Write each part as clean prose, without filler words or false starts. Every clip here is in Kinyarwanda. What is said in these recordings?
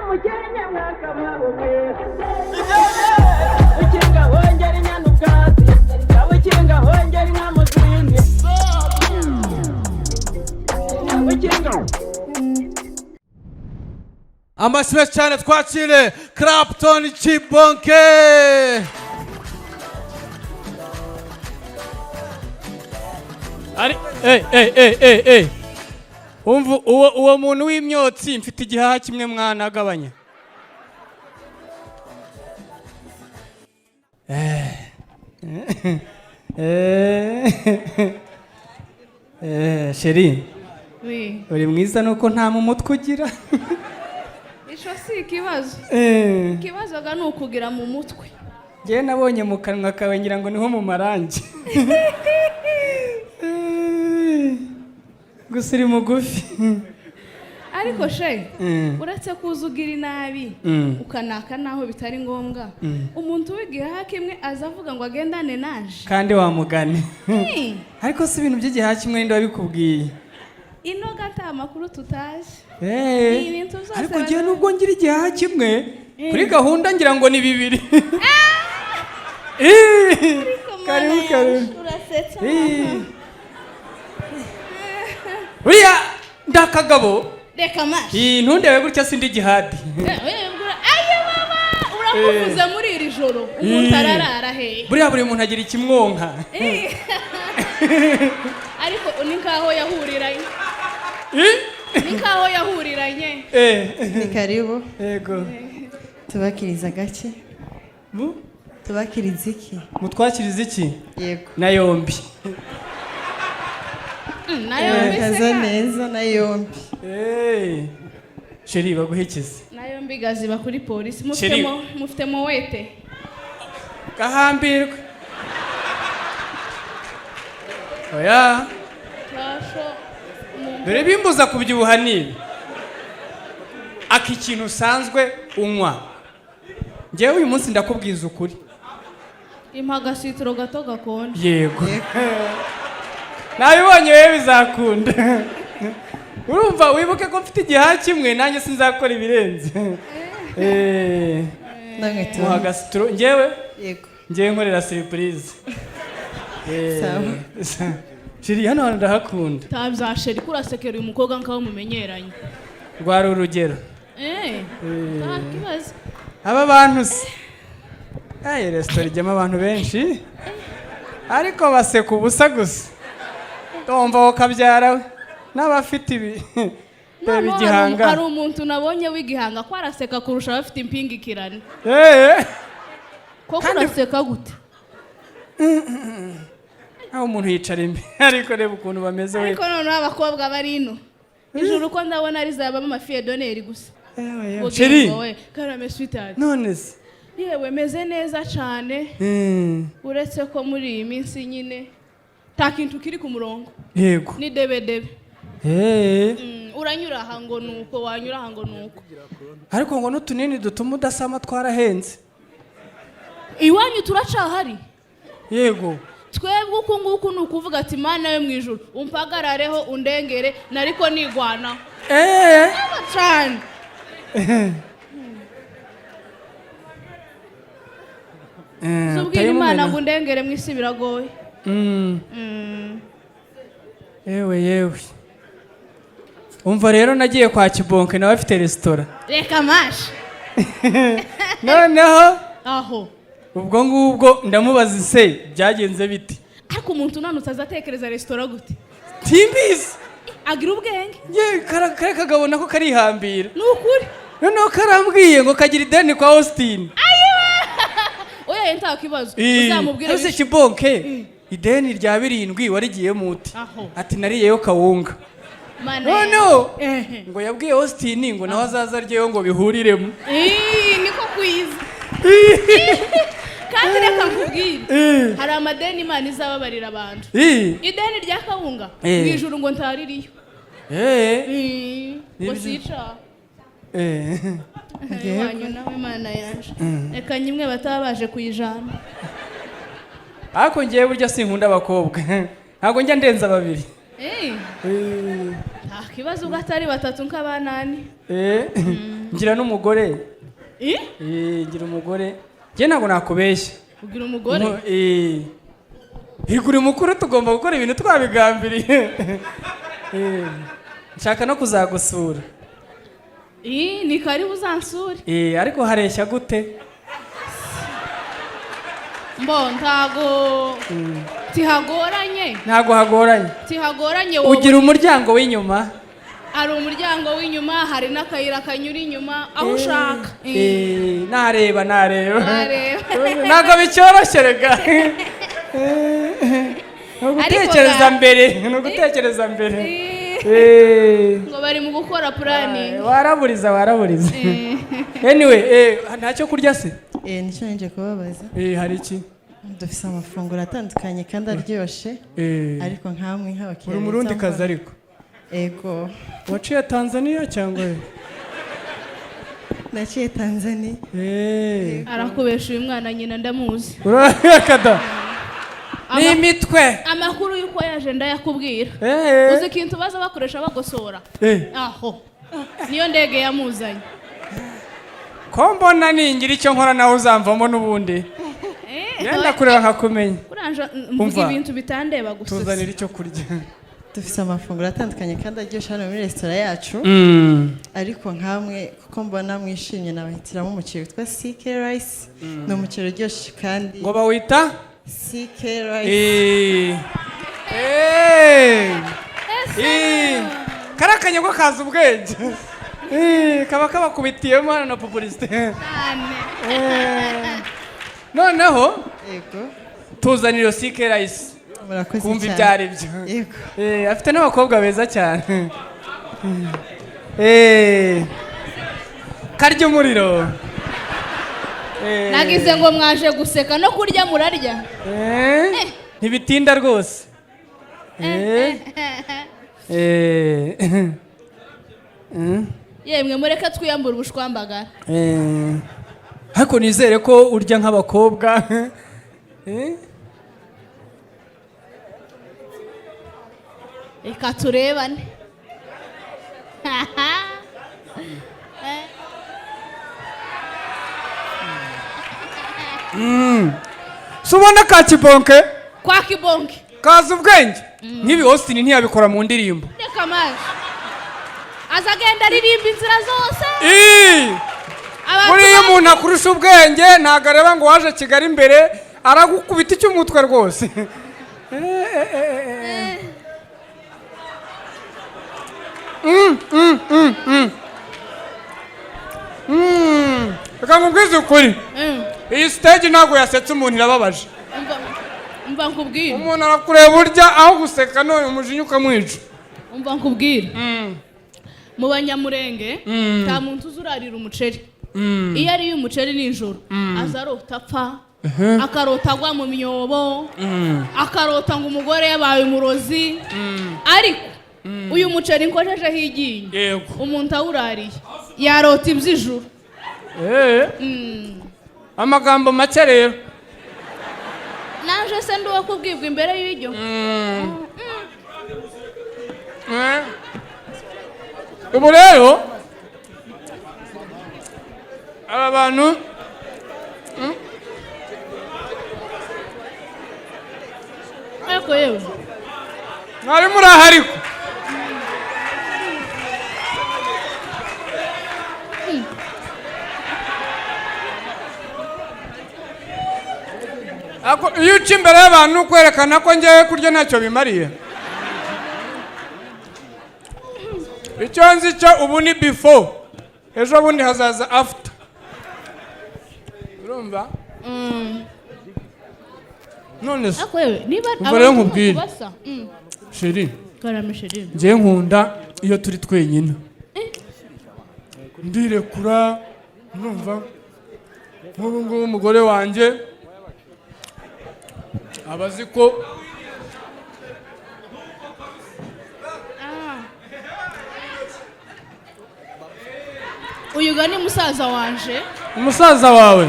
mukenya mwaka mabwe ukinga hongera inyana ubwatsi ukinga hongera inka muzindi ukinga amashyi cyane twakire Clapton Kibonge. Ari umva uwo muntu w'imyotsi mfite igihaha kimwe mwana agabanya. Sheri uri mwiza nuko nta mu mutwe ugira. Isho si ikibazo. Ikibazo ga nukugira mu mutwe. Ngiye nabonye mu kanwa kawe ngira ngo niho mu marangi. Gusa uri mugufi. Ariko she uretse kuzugira inabi ukanaka naho bitari ngombwa umuntu w'igihaha kimwe azavuga ngo agendane naje kandi wamugane. Ariko si ibintu by'igihaha kimwe ndi wabikubwiye. Ino gata amakuru tutaje. Ariko ngiye nubwo ngira igihaha kimwe kuri gahunda ngira ngo ni bibiri. Karibu Turasetse. Uriya ndakagabo. Reka mashi. Ntundewe gutya sindi jihadi. Ayo mama uramuvuze muri iri joro umuntu ararara he. Buri muntu agira ikimwonka. Ariko ninkaho yahuriranye. Ninkaho yahuriranye. Ni karibu. Yego. Tubakiriza gake. Tubakiriza iki? Mutwakiriza iki? Yego. Na yombi. Nayombi kaza neza na yombi. Sheri baguhekize. Nayombi gaziba kuri polisi mufitemo wete. Gahambirwe. Oya. Dore bimbuza kubyibuha nibi. Akikintu usanzwe unywa. Ngewe uyu munsi ndakubwiza ukuri. Impagasitiro gato gakonje. Yego. Nabibonye wewe bizakunda. Urumva wibuke ko mfite igihaha kimwe nanjye sinzakora ibirenze. Nange tu. Muhagasitiro ngewe? Yego. Ngewe nkorera surprise. Sawa. Sheri hano ndahakunda. Tabza sheri kurasekera uyu mukobwa nkaho mumenyeranye. Rwari urugero. Kibazo. Aba bantu se. Restaurant ijyamo abantu benshi. Ariko baseka ubusa gusa. Tomva wo kabyara we. N'abafite ibi. Bebe igihanga. Hari umuntu nabonye w'igihanga ko araseka kurusha abafite impingikirane. Ko kuraseka gute? Aho umuntu yicara imbere ariko reba ukuntu bameze we. Ariko none abakobwa bari ino. Ijuru ko ndabona ari zaba mama fille donneur gusa. Sheri. Karame sweetheart. None se. Yewe meze neza cyane. Uretse ko muri iyi minsi nyine ta kintu kiri ku murongo. Yego. Ni debe. Uranyura aha ngo nuko wanyura aha ngo nuko. Ariko ngo n'utunini dutuma udasama twarahenze. Iwanyu turacahari. Yego. Twebwe uko nguko nukuvuga ati Mana yo mwijuru umpagarareho undengere nariko nigwana. Cyane. Zubwira Imana ngo undengere mwisi biragoye. Yewe. Umva rero nagiye kwa Kibonge nawe afite restaurant. Reka mashi. Noneho aho. Ubwo ngubwo ndamubaza se byagenze biti. Ariko umuntu nanutse azatekereza restaurant gute? Timbizi. Agira ubwenge. Ye kare kagabona ko karihambira. Nukuri. Noneho karambwiye ngo kagira ideni kwa Austin. Oya nta kibazo. Uzamubwira ese Kibonge ideni rya 7 warigiye muti. Ati nariyeyo kawunga. No. Ngo yabwiye Austin ngo nawe azaza ryeyo ngo bihuriremo. Niko kwiza. Kandi reka nkubwire. Hari amadeni Imana izababarira abantu. Ideni rya kawunga mwijuru ngo ntaririyo. Bosica. Wanyu nawe Imana yanje. Reka nyimwe batabaje kuyijana. Ako ngiye burya sinkunda abakobwa. Ntago njya ndenza babiri. Kibazo ugatari batatu nk'abanani. ngira n'umugore eh ngira umugore njye ntabwo nakubeshya ugira umugore higura mukuru tugomba gukora ibintu twabigambiriye nshaka no kuzagusura ni karibu uzansure ariko hareshya gute mbo ntago hagoranye wowe ugira umuryango w'inyuma hari umuryango w'inyuma hari n'akayira kanyura inyuma aho ushaka nareba ntabwo bicyoroshye rega ni ugutekereza mbere ngo bari mu gukora puraningi waraburiza anyway ntacyo kurya se nicyo nje kubabaza hari iki dufite amafunguro atandukanye kandi aryoshye ariko nkamwe nk'abakiriya uri umurundi kazi ariko ego waciye Tanzania cyangwa naciye Tanzania arakubesha uyu mwana nyina ndamuzi urakada ni imitwe amakuru y'uko yaje ndayakubwira uzi ikintu baza bakoresha bagosora aho niyo ndege yamuzanye ko mbona ningira icyo nkora nawe uzamvamo n'ubundi yenda kureba nkakumenya mvuga ibintu bitandeba gusa tuzanira icyo kurya dufite amafunguro atandukanye kandi aryoshye hano muri resitora yacu ariko nkamwe kuko mbona mwishimye nabahitiramo umuceri witwa CK Rice ni umuceri uryoshye kandi ngo bawita CK Rice karakanye ko kaza ubwenge kaba kabakubitiyemo hano na publicité noneho tuzanira CK Rice kumva ibyo ari byo afite n'abakobwa beza cyane karya umuriro nagize ngo mwaje guseka no kurya murarya ntibitinda rwose yemwe mureke twiyambura ubushwambagara ariko nizere ko urya nk'abakobwa reka turebane si ubona ka Kibonge kwa Kibonge kaza ubwenge nk'ibi Austin ntiyabikora mu ndirimbo reka maje azagenda aririmba inzira zose buriya umuntu akurusha ubwenge ntabwo areba ngo waje Kigali imbere aragukubita icy'umutwe rwose reka nkubwize ukuri iyi stage ntabwo yasetse umuntu irababaje umva nkubwire umuntu arakureba urya aho guseka none umujinya ukamwica umva nkubwire mu banyamurenge nta muntu uzurarira umuceri iyo ariye umuceri nijoro aza arota apfa akarota agwa mu myobo akarota ngo umugore yabaye umurozi ariko uyu muceri nkojejeho iryinyo umuntu awurariye yarota iby'ijuru amagambo make rero naje se ndi uwo kubwibwa imbere y'iryo ubu rero aba bantu ariko yewe mwari muri aha ariko iyo uca imbere y'abantu kwerekana ko ngewe kurya ntacyo bimariye icyo nzi cyo ubu ni before ejo bundi hazaza after urumva none se umva rero nkubwire sheri ngewe nkunda iyo turi twenyine ndirekura urumva nk'ubu ngubu umugore wanjye abazi ko uyu ga ni musaza wanje umusaza wawe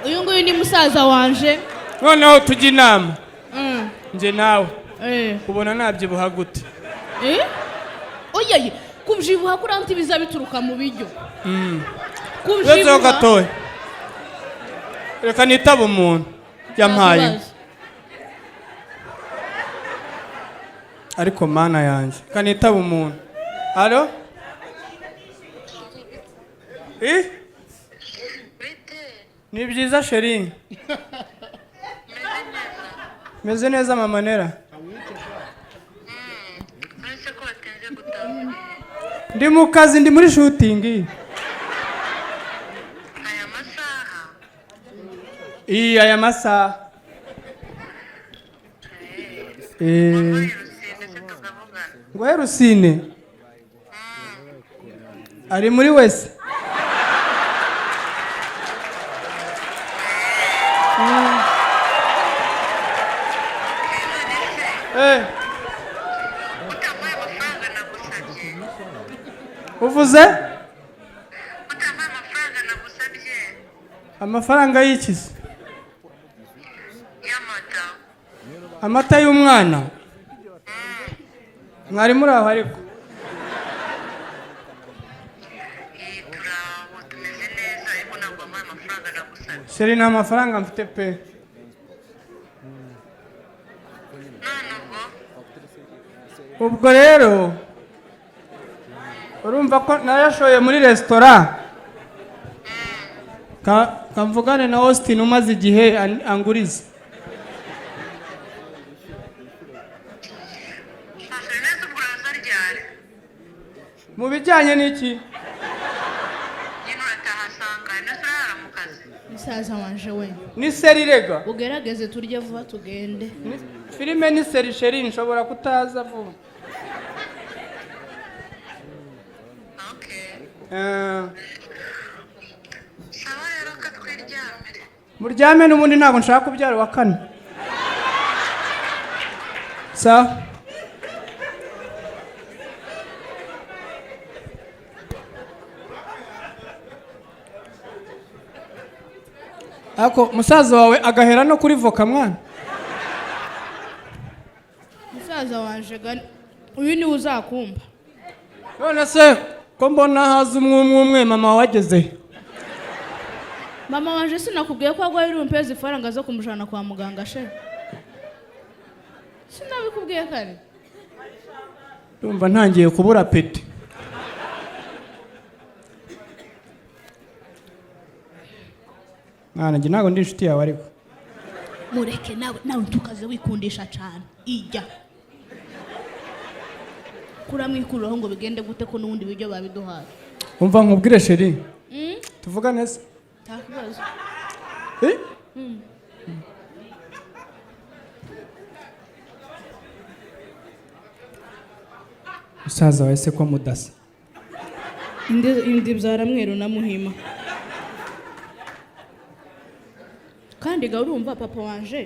uyu nguyu ni musaza wanje noneho tujya inama nje nawe Eh. ubona nabyibuha gute Oye, kubyibuha kuranti biza bituruka mu biryo. Wezo gatoya. Reka nitaba umuntu yampaye. Ariko mana yanjye. Reka nitaba umuntu. Allo? Ni byiza sheri. Meze neza mama Nera. Ndi mu kazi ndi muri shooting. Aya masaha. Aya masaha. Ngo Rusine. Ari muri wese. Uvuze? Amafaranga y'ikizi? Amata y'umwana? Mwari muri aho ariko? Sheri nta mafaranga mfite pe. Ubwo rero urumva ko nayashoye muri restaurant kamvugane na Austin umaze igihe anguriza mu bijyanye n'iki Musaza wanje we ni seri rega ugerageze turye vuba tugende filime ni seri sheri nshobora kutaza vuba muryame n'ubundi ntabwo nshaka kubyara wa kane sawa ako musaza wawe agahera no kuri voka mwana musaza wanje uyu niwe uzakumva none se ko mbona haza umwe mama wageze mama wanje sinakubwiye ko agwaye urumpezi ifaranga zo kumujana kwa muganga she sinabikubwiye kare ndumva ntangiye kubura peti mwana njye ntabwo ndi inshuti yawe ariko mureke nawe tukaze wikundisha cyane ijya kuramwikuriraho ngo bigende gute ko n'ubundi biryo babiduhaye umva nkubwire sheri tuvuga neza nta kibazo musaza wawe se ko mudasa indi byara mweru na muhima kandi ga urumva papa wanje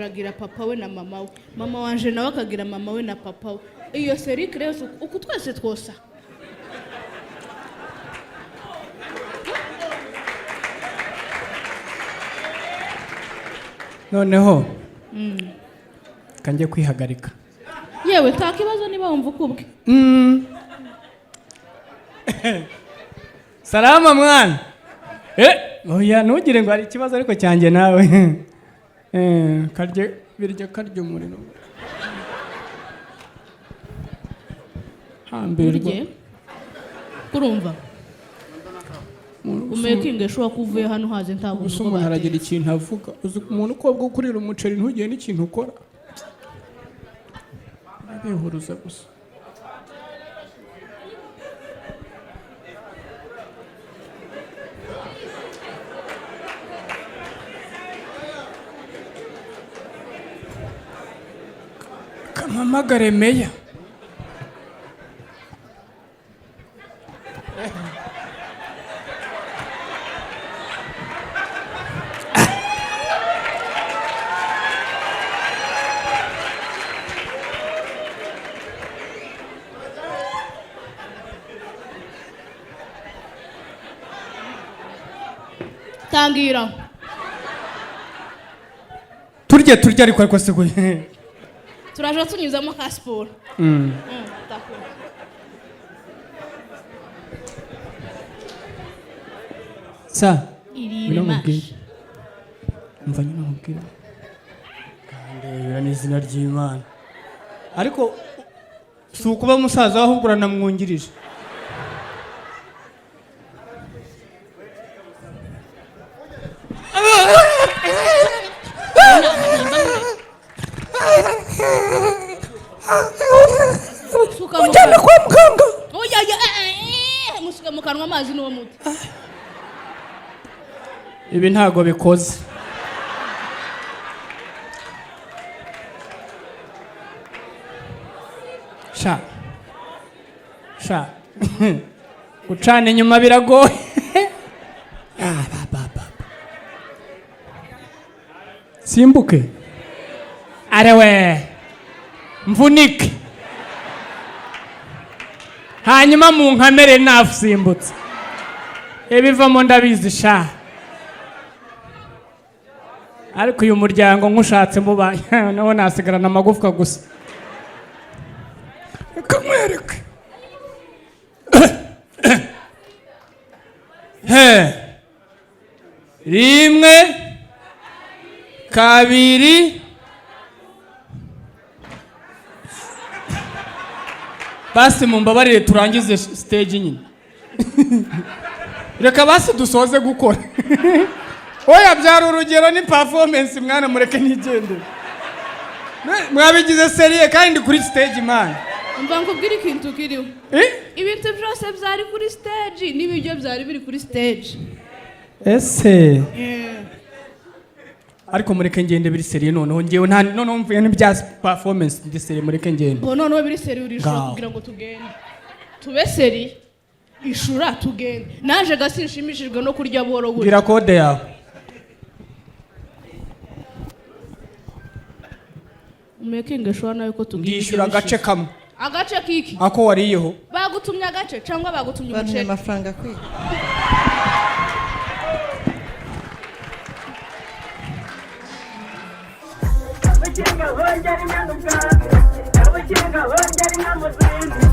agira papa we na mama we mama wanje nawe akagira mama we na papa we iyo seri rero uku twese twosa noneho kanjye kwihagarika yewe nta kibazo niba wumva ukubwe salama mwana oya ntugire ngo hari ikibazo ariko cyanjye nawe karya umuriro burye kurumva umekingesho wakuvuye hano haze ntabwo umuntu aragira ikintu avuga uzi umuntu ukobwa ukurira umuceri ntugire n'ikintu ukora bihuruza gusa kamamagare meya tangira turya ariko se guye turaje tunyuzamo ka siporo sa iri mashi mva nyine mubwira kandi ni izina ry'Imana ariko si ukuba musaza ahubwo uranamwungirije ujyana kwa muganga musuka mu kanwa amazi n'uwo muti ibi ntago bikoze sha gucana inyuma biragoye simbuke arewe mvunike hanyuma mu nkamere nafusimbutse ibivamo ndabizi sha ariko uyu muryango nkushatse mubaye nawo nasigarana amagufwa gusa reka mwereke rimwe kabiri basi mumbabarire turangize stage nyine reka basi dusoze gukora oya byara urugero ni performance mwana mureke nigendere mwabigize serie kandi kuri stage man umva nkubwira ikintu kiriho ibintu byose byari kuri stage n'ibyo byari biri kuri stage ese ariko mureke ngende biri serie noneho ngewe nta noneho mvuye n'ibya performance ndi serie mureke ngende noneho biri serie urishobora kugira ngo tugende tube serie ishura tugende naje gasinshimishijwe no kurya boro gute gira code yawe umekinge shwa nayo ko tugende ndishyura agace kamwe agace kiki ako wariyeho bagutumye agace cyangwa bagutumye bantu umuceri amafaranga kwiga Yabukinga hongera inyanduka, yabukinga hongera inyamuzinzi.